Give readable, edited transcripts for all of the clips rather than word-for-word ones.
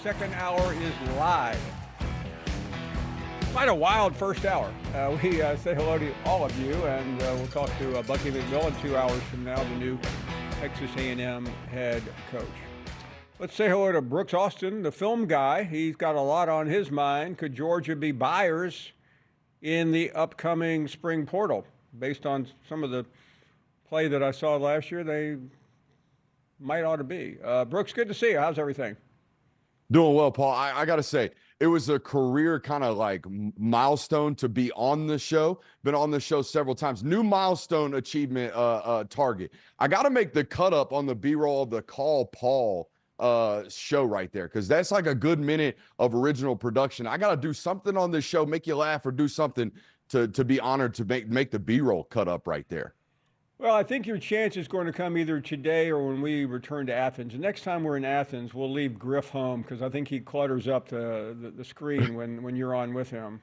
second hour is live. Quite a wild first hour. We say hello to all of you, and we'll talk to Bucky McMillan 2 hours from now, the new Texas A&M head coach. Let's say hello to Brooks Austin, the film guy. He's got a lot on his mind. Could Georgia be buyers in the upcoming spring portal? Based on some of the play that I saw last year, they might ought to be. Brooks, good to see you. How's everything? Doing well, Paul. I got to say, it was a career kind of like milestone to be on the show. Been on the show several times. New milestone achievement target. I got to make the cut up on the B-roll of the Call Paul show right there, because that's like a good minute of original production. I got to do something on this show, make you laugh, or do something to be honored to make the B-roll cut up right there. Well, I think your chance is going to come either today or when we return to Athens. The next time we're in Athens, we'll leave Griff home because I think he clutters up the screen when you're on with him.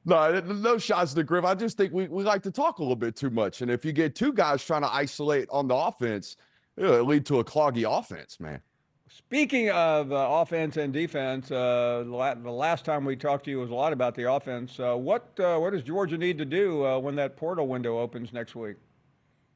No shots to Griff. I just think we like to talk a little bit too much. And if you get two guys trying to isolate on the offense, it'll lead to a cloggy offense, man. Speaking of offense and defense, the last time we talked to you was a lot about the offense. What does Georgia need to do when that portal window opens next week?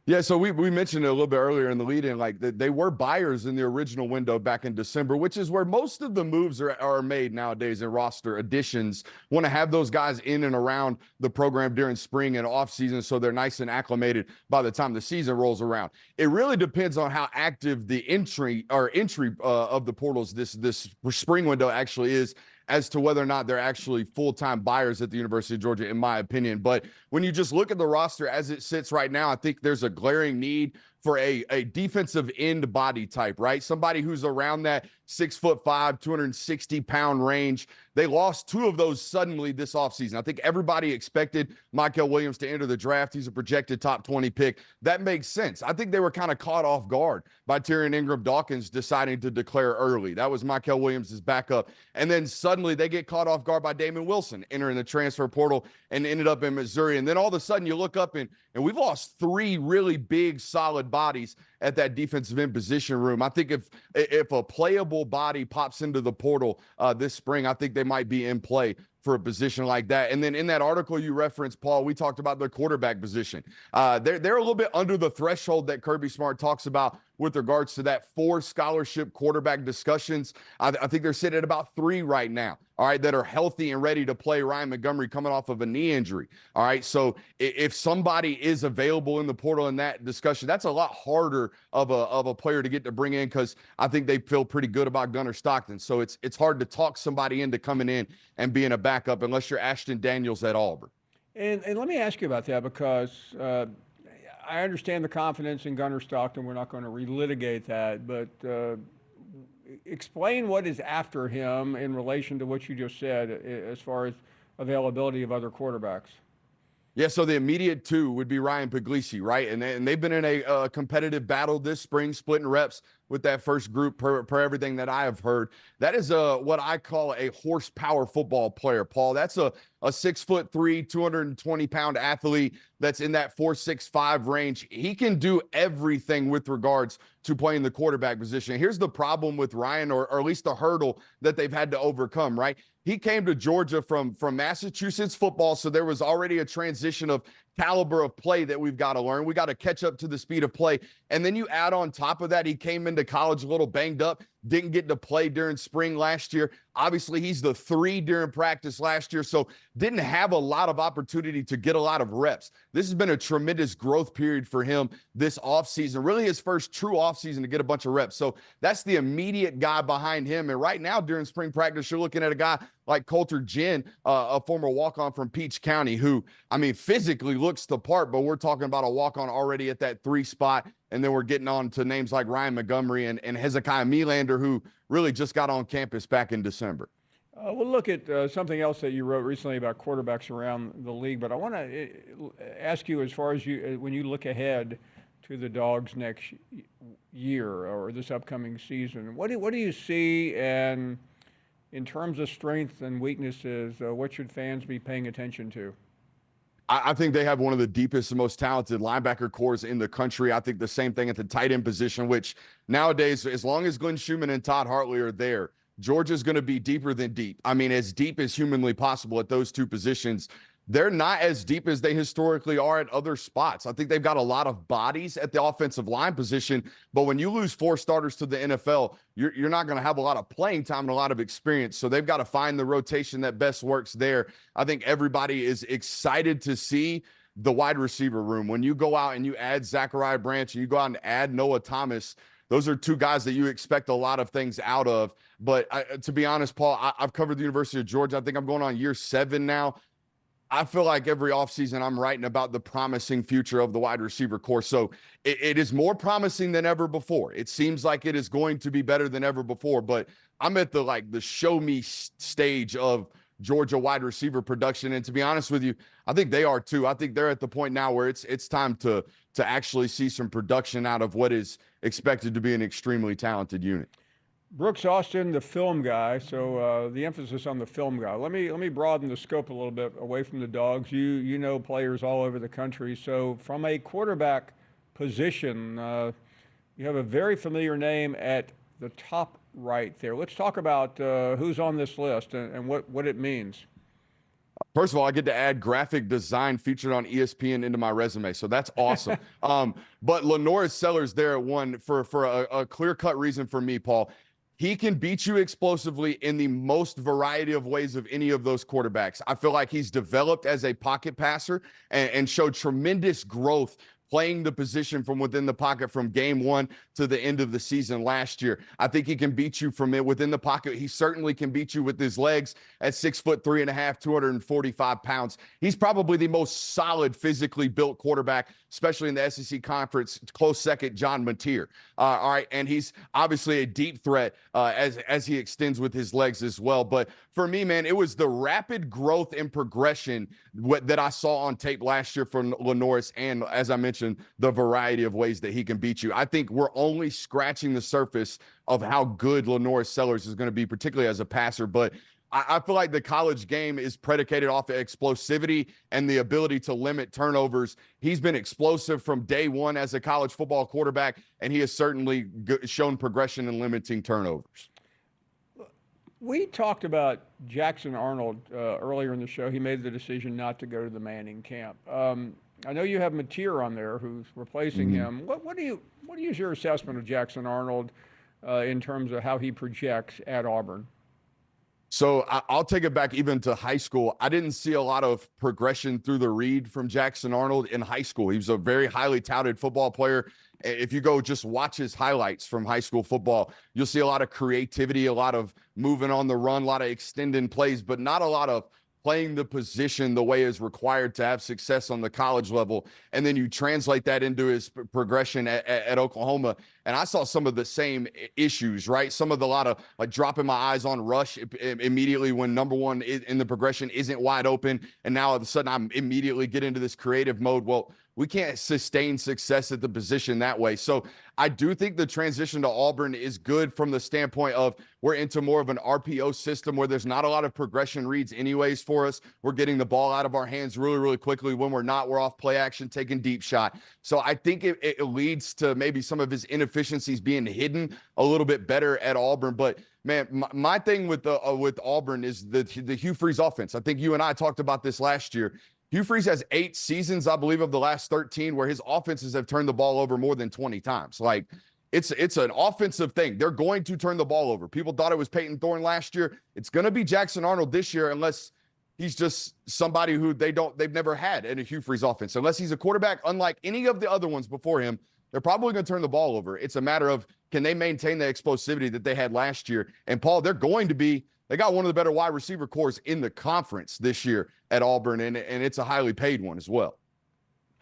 Yeah, so we mentioned it a little bit earlier in the lead-in, like they were buyers in the original window back in December, which is where most of the moves are made nowadays in roster additions. Want to have those guys in and around the program during spring and off-season so they're nice and acclimated by the time the season rolls around. It really depends on how active the entry of the portals this spring window actually is, as to whether or not they're actually full-time buyers at the University of Georgia, in my opinion. But when you just look at the roster as it sits right now, I think there's a glaring need for a defensive end body type, right? Somebody who's around that 6'5", 260-pound range. They lost two of those suddenly this offseason. I think everybody expected Michael Williams to enter the draft. He's a projected top 20 pick. That makes sense. I think they were kind of caught off guard by Tyrion Ingram-Dawkins deciding to declare early. That was Michael Williams' backup. And then suddenly they get caught off guard by Damon Wilson entering the transfer portal and ended up in Missouri. And then all of a sudden you look up and we've lost three really big, solid bodies at that defensive end position room. I think if a playable body pops into the portal this spring, I think they might be in play for a position like that. And then in that article you referenced, Paul, we talked about the quarterback position. They're a little bit under the threshold that Kirby Smart talks about with regards to that 4 scholarship quarterback discussions. I think they're sitting at about 3 right now, all right, that are healthy and ready to play. Ryan Montgomery coming off of a knee injury, all right? So if somebody is available in the portal in that discussion, that's a lot harder of a player to get to bring in, because I think they feel pretty good about Gunnar Stockton. So it's hard to talk somebody into coming in and being a backup unless you're Ashton Daniels at Auburn. And let me ask you about that, because I understand the confidence in Gunnar Stockton. We're not going to relitigate that, but explain what is after him in relation to what you just said as far as availability of other quarterbacks. Yeah, so the immediate 2 would be Ryan Puglisi, right? And they've been in a competitive battle this spring, splitting reps with that first group per everything that I have heard. That is what I call a horsepower football player, Paul. That's a 6'3", 220-pound athlete that's in that 4.65 range. He can do everything with regards to playing the quarterback position. Here's the problem with Ryan, or at least the hurdle that they've had to overcome, right? He came to Georgia from Massachusetts football, so there was already a transition of caliber of play that we've got to learn. We got to catch up to the speed of play. And then you add on top of that, he came into college a little banged up, didn't get to play during spring last year. Obviously, he's the 3 during practice last year, so didn't have a lot of opportunity to get a lot of reps. This has been a tremendous growth period for him this offseason, really his first true offseason to get a bunch of reps. So that's the immediate guy behind him. And right now during spring practice, you're looking at a guy like Coulter Ginn, a former walk-on from Peach County, who, I mean, physically looks the part, but we're talking about a walk-on already at that 3 spot. And then we're getting on to names like Ryan Montgomery and Hezekiah Melander, who really just got on campus back in December. We'll look at something else that you wrote recently about quarterbacks around the league, but I want to ask you, as far as when you look ahead to the Dogs next year or this upcoming season, what do you see, and in terms of strengths and weaknesses, what should fans be paying attention to? I think they have one of the deepest and most talented linebacker cores in the country. I think the same thing at the tight end position, which nowadays, as long as Glenn Schumann and Todd Hartley are there, Georgia's going to be deeper than deep. I mean, as deep as humanly possible at those two positions. They're not as deep as they historically are at other spots. I think they've got a lot of bodies at the offensive line position, but when you lose 4 starters to the NFL, you're not going to have a lot of playing time and a lot of experience. So they've got to find the rotation that best works there. I think everybody is excited to see the wide receiver room. When you go out and you add Zachariah Branch and you go out and add Noah Thomas, those are 2 guys that you expect a lot of things out of. But to be honest, Paul, I've covered the University of Georgia. I think I'm going on year 7 now. I feel like every offseason I'm writing about the promising future of the wide receiver core. So it is more promising than ever before. It seems like it is going to be better than ever before, but I'm at the show me stage of Georgia wide receiver production. And to be honest with you, I think they are too. I think they're at the point now where it's time to actually see some production out of what is expected to be an extremely talented unit. Brooks Austin, the film guy. So the emphasis on the film guy. Let me broaden the scope a little bit away from the Dogs. You know players all over the country. So from a quarterback position, you have a very familiar name at the top right there. Let's talk about who's on this list and what it means. First of all, I get to add graphic design featured on ESPN into my resume, so that's awesome. But LaNorris Sellers there at 1 for a clear-cut reason for me, Paul. He can beat you explosively in the most variety of ways of any of those quarterbacks. I feel like he's developed as a pocket passer and showed tremendous growth playing the position from within the pocket from game 1 to the end of the season last year. I think he can beat you from it within the pocket. He certainly can beat you with his legs at 6'3.5", 245 pounds. He's probably the most solid physically built quarterback, especially in the SEC conference. Close second, John Mateer. All right. And he's obviously a deep threat as he extends with his legs as well. But for me, man, it was the rapid growth and progression that I saw on tape last year from LaNorris. And as I mentioned, the variety of ways that he can beat you. I think we're only scratching the surface of how good LaNorris Sellers is going to be, particularly as a passer. But I feel like the college game is predicated off of explosivity and the ability to limit turnovers. He's been explosive from day 1 as a college football quarterback, and he has certainly shown progression in limiting turnovers. We talked about Jackson Arnold earlier in the show. He made the decision not to go to the Manning camp. I know you have Mateer on there who's replacing him. What is your assessment of Jackson Arnold in terms of how he projects at Auburn? So I'll take it back even to high school. I didn't see a lot of progression through the read from Jackson Arnold in high school. He was a very highly touted football player. If you go just watch his highlights from high school football, you'll see a lot of creativity, a lot of moving on the run, a lot of extending plays, but not a lot of playing the position the way is required to have success on the college level. And then you translate that into his progression at Oklahoma. And I saw some of the same issues, right? Some of a lot of like dropping my eyes on rush immediately when number 1 in the progression isn't wide open. And now all of a sudden I'm immediately get into this creative mode. Well, we can't sustain success at the position that way. So I do think the transition to Auburn is good from the standpoint of we're into more of an RPO system where there's not a lot of progression reads anyways for us. We're getting the ball out of our hands really, really quickly. When we're not, we're off play action, taking deep shot. So I think it leads to maybe some of his inefficiencies being hidden a little bit better at Auburn. But man, my thing with Auburn is the Hugh Freeze offense. I think you and I talked about this last year. Hugh Freeze has 8 seasons, I believe, of the last 13 where his offenses have turned the ball over more than 20 times. Like it's an offensive thing. They're going to turn the ball over. People thought it was Peyton Thorne last year. It's going to be Jackson Arnold this year unless he's just somebody who they've never had in a Hugh Freeze offense. Unless he's a quarterback unlike any of the other ones before him, they're probably going to turn the ball over. It's a matter of can they maintain the explosivity that they had last year? And Paul, they got one of the better wide receiver cores in the conference this year at Auburn, and it's a highly paid one as well.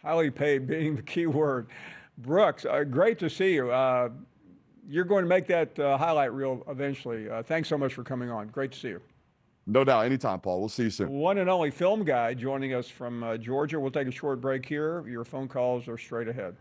Highly paid being the key word. Brooks, great to see you. You're going to make that highlight reel eventually. Thanks so much for coming on. Great to see you. No doubt. Anytime, Paul. We'll see you soon. One and only film guy joining us from Georgia. We'll take a short break here. Your phone calls are straight ahead.